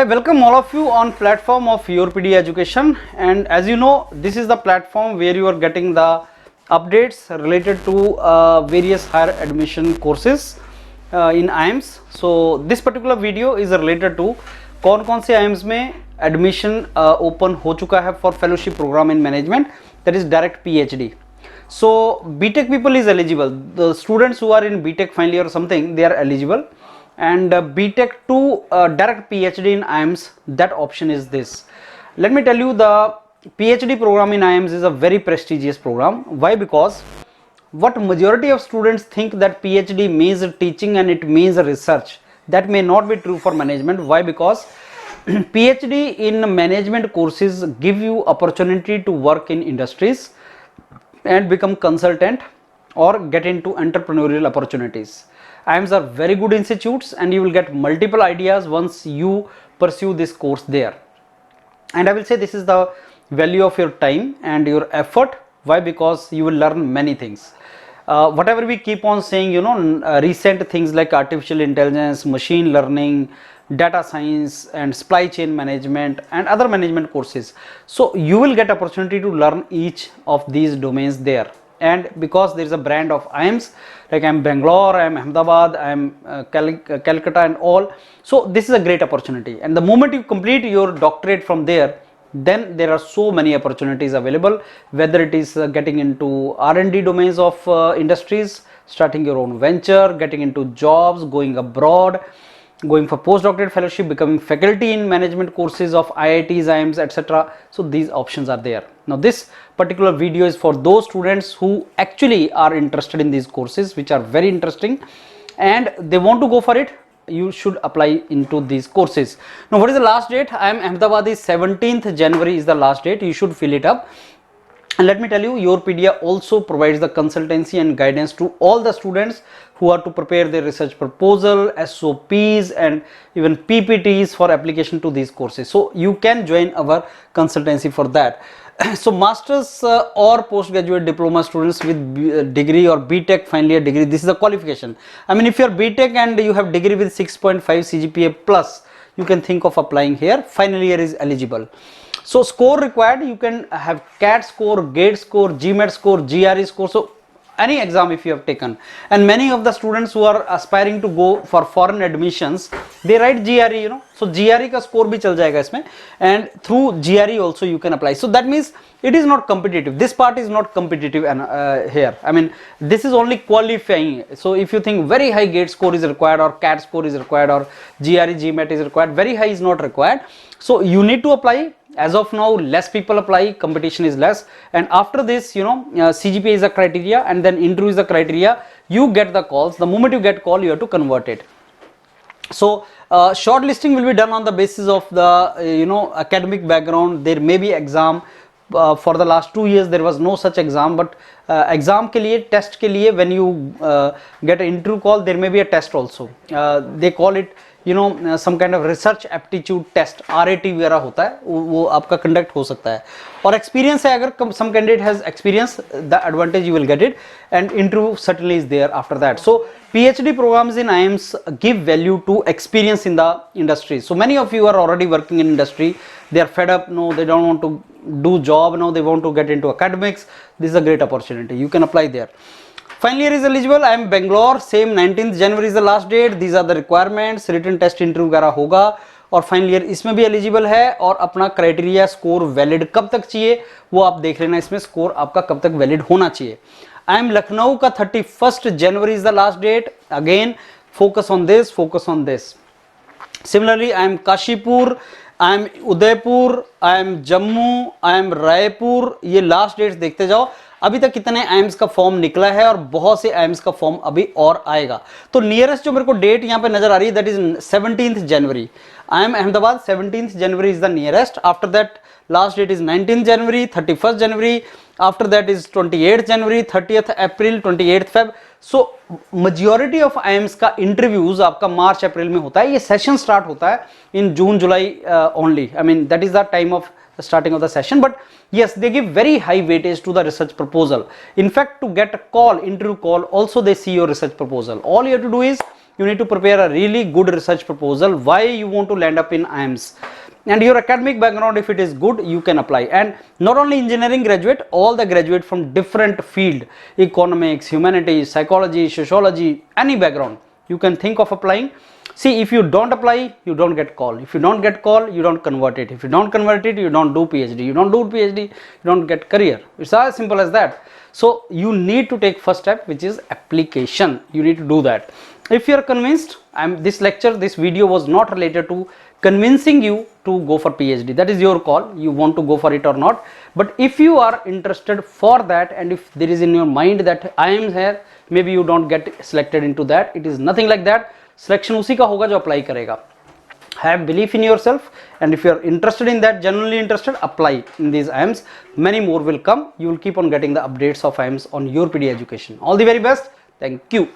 I welcome all of you on platform of YourPD Education, and as you know, this is the platform where you are getting the updates related to various higher admission courses in IIMS. So this particular video is related to कौन से IIMS में admission open हो चुका है for fellowship program in management, that is direct PhD. So BTech people is eligible. The students who are in BTech final year or something, they are eligible. And BTech to direct PhD in IIMS, that option is this. Let me tell you, the PhD program in IIMS is a very prestigious program. Why? Because what majority of students think that PhD means teaching and it means research. That may not be true for management. Why? Because PhD in management courses give you opportunity to work in industries and become consultant or get into entrepreneurial opportunities. IIMS are very good institutes and you will get multiple ideas once you pursue this course there. And I will say this is the value of your time and your effort. Why? Because you will learn many things. Whatever we keep on saying, recent things like artificial intelligence, machine learning, data science and supply chain management and other management courses. So you will get opportunity to learn each of these domains there. And because there is a brand of IIMS, like I am Bangalore, I am Ahmedabad, I am Calcutta and all. So this is a great opportunity. And the moment you complete your doctorate from there, then there are so many opportunities available, whether it is getting into R&D domains of industries, starting your own venture, getting into jobs, going abroad, going for postdoctorate fellowship, becoming faculty in management courses of IITs, IIMS, etc. So these options are there. Now this particular video is for those students who actually are interested in these courses, which are very interesting and they want to go for it. You should apply into these courses. Now what is the last date? I am Ahmedabad, is 17th January is the last date. You should fill it up. And let me tell you, YourPedia also provides the consultancy and guidance to all the students who are to prepare their research proposal, SOPs and even PPTs for application to these courses. So you can join our consultancy for that. So masters or postgraduate diploma students with degree or BTech final year degree, this is the qualification. I mean, if you are BTech and you have degree with 6.5 CGPA plus, you can think of applying here. Final year is eligible. So score required, you can have CAT score, GATE score, GMAT score, GRE score, so any exam if you have taken. And many of the students who are aspiring to go for foreign admissions, they write GRE, so GRE ka score bhi chal jayega isme, and through GRE also you can apply. So that means it is not competitive. This part is not competitive here. I mean, this is only qualifying. So if you think very high GATE score is required or CAT score is required or GRE, GMAT is required, very high is not required. So you need to apply. As of now, less people apply, competition is less, and after this, CGPA is a criteria and then interview is the criteria. You get the calls. The moment you get call, you have to convert it. So shortlisting will be done on the basis of the academic background. There may be exam. For the last 2 years there was no such exam, but exam ke liye, test ke liye, when you get an interview call, there may be a test also. They call it some kind of research aptitude test, RAT वगैरह होता है, वो आपका conduct हो सकता है. और experience है, अगर some candidate has experience, the advantage you will get it, and interview certainly is there after that. So PhD programs in IIMS give value to experience in the industry. So many of you are already working in industry, they are fed up, no, they don't want to do job, no, they want to get into academics. This is a great opportunity. You can apply there. Final year is eligible. I am Bangalore, same 19th January is the last date. These are the requirements. Written test interview वगैरह होगा और final year इसमें भी eligible है. और अपना criteria score valid कब तक चाहिए वो आप देख लेना. इसमें स्कोर आपका कब तक वैलिड होना चाहिए. आई एम लखनऊ का 31st January is the last date. Again, focus on this, focus on this. Similarly, I am Kashipur, I am Udaipur, I am Jammu, I am Raipur. ये लास्ट डेट्स देखते जाओ. अभी तक कितने आइम्स का फॉर्म निकला है और बहुत से आइम्स का फॉर्म अभी और आएगा. तो नियरेस्ट जो मेरे को डेट यहाँ पे नजर आ रही है, that is 17th January. I am Ahmedabad, 17th January is the nearest. After that last date is 19th January, 31st January. After that is 28th January, 30th April, 28th Feb. So majority of AIIMS का interviews आपका मार्च अप्रैल में होता है. ये session start होता है in June July only. I mean that is the time of starting of the session, but yes, they give very high weightage to the research proposal. In fact, to get a call, interview call, also they see your research proposal. All you have to do is you need to prepare a really good research proposal why you want to land up in IIMS, and your academic background, if it is good, you can apply. And not only engineering graduate, all the graduate from different field, economics, humanities, psychology, sociology, any background, you can think of applying. See, if you don't apply, you don't get call. If you don't get call, you don't convert it. If you don't convert it, you don't do PhD. You don't do PhD, you don't get career. It's as simple as that. So you need to take first step, which is application. You need to do that. If you are convinced, this lecture, this video was not related to convincing you to go for PhD. That is your call. You want to go for it or not. But if you are interested for that, and if there is in your mind that I am here, maybe you don't get selected into that. It is nothing like that. Selection उसी का होगा जो apply करेगा. Have belief in yourself, and if you are interested in that, genuinely interested, apply in these IIMs. Many more will come. You will keep on getting the updates of IIMs on your PD education. All the very best. Thank you.